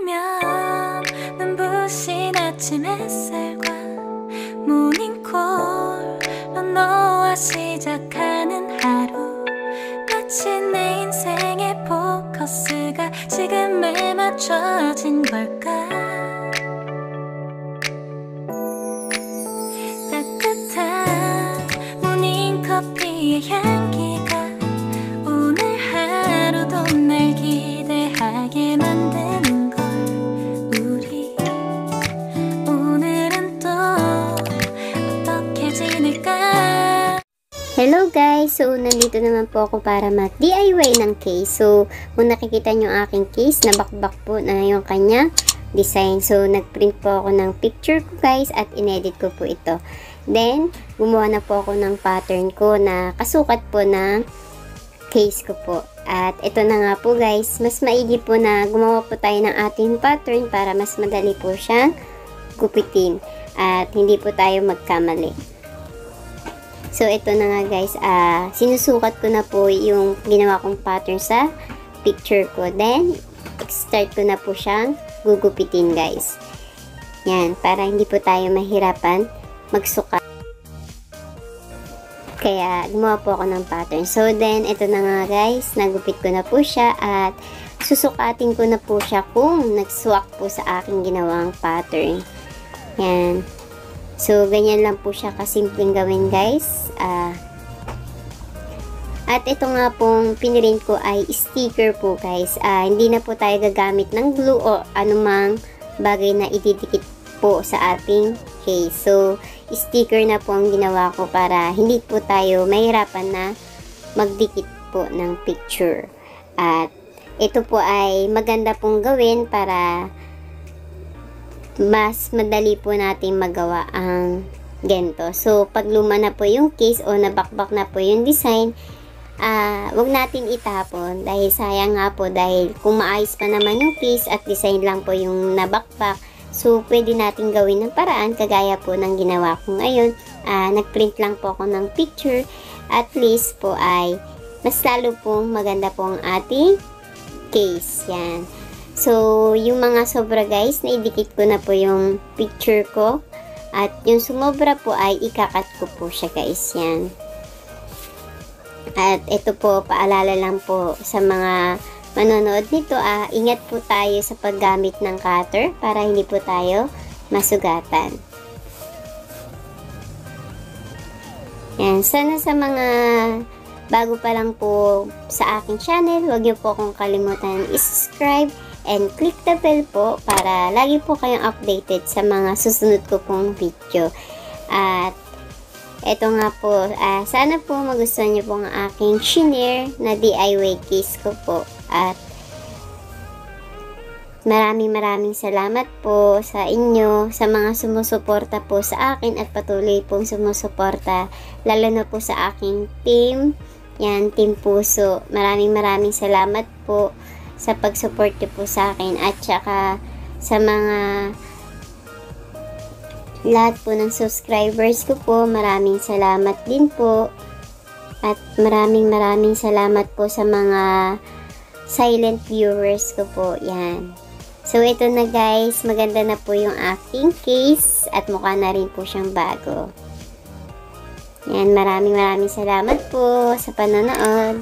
아니면 눈부신 아침 햇살과 모닝콜로 너와 시작하는 하루, 마치 내 인생의 포커스가 지금에 맞춰진 걸까. 따뜻한 모닝커피의 향기가 오늘 하루도 날 기대하게 만드는 걸. 우리 오늘은 또 어떻게 지낼까. Hello guys! So, nandito naman po ako para mag-DIY ng case. So, kung nakikita nyo aking case, nabakbak po na yung kanyang design. So, nag-print po ako ng picture ko guys at inedit ko po ito. Then, gumawa na po ako ng pattern ko na kasukat po ng case ko po. At ito na nga po guys, mas maigi po na gumawa po tayo ng ating pattern para mas madali po siyang gupitin at hindi po tayo magkamali. So, ito na nga guys, sinusukat ko na po yung ginawa kong pattern sa picture ko. Then, start ko na po siyang gugupitin guys. Yan, para hindi po tayo mahirapan magsukat. Kaya, gumawa po ako ng pattern. So, then, ito na nga guys, nagupit ko na po siya at susukatin ko na po siya kung nagswak po sa aking ginawang pattern. Yan. So, ganyan lang po siya kasimpleng gawin guys. At ito nga pong pinrint ko ay sticker po guys. Hindi na po tayo gagamit ng glue o anumang bagay na ididikit po sa ating case. So, sticker na po ang ginawa ko para hindi po tayo mahirapan na magdikit po ng picture. At ito po ay maganda pong gawin para mas madali po natin magawa ang ganito. So, pag luma na po yung case o nabakbak na po yung design, wag natin itapon dahil sayang nga po, dahil kung maayos pa naman yung case at design lang po yung nabakbak, so pwede natin gawin ng paraan kagaya po ng ginawa ko ngayon. Nagprint lang po ako ng picture, at least po ay mas lalo pong maganda po ang ating case. Yan. So, yung mga sobra guys, naidikit ko na po yung picture ko. At yung sumobra po ay ikakat ko po siya guys. Yan. At ito po, paalala lang po sa mga manonood nito, ingat po tayo sa paggamit ng cutter para hindi po tayo masugatan. Yan. Sana sa mga bago pa lang po sa aking channel, huwag niyo po akong kalimutan i-subscribe and click the bell po para lagi po kayong updated sa mga susunod ko pong video. At eto nga po, sana po magustuhan niyo po ang aking shinare na DIY case ko po. At maraming salamat po sa inyo, sa mga sumusuporta po sa akin at patuloy pong sumusuporta, lalo na po sa aking team. Yan, Team Puso. Maraming salamat po sa pag-support niyo po sa akin, at saka sa mga lahat po ng subscribers ko po, maraming salamat din po. At maraming salamat po sa mga silent viewers ko po. Yan. So, ito na guys, maganda na po yung aking case at mukha na rin po siyang bago. Yan, maraming salamat po sa panonood.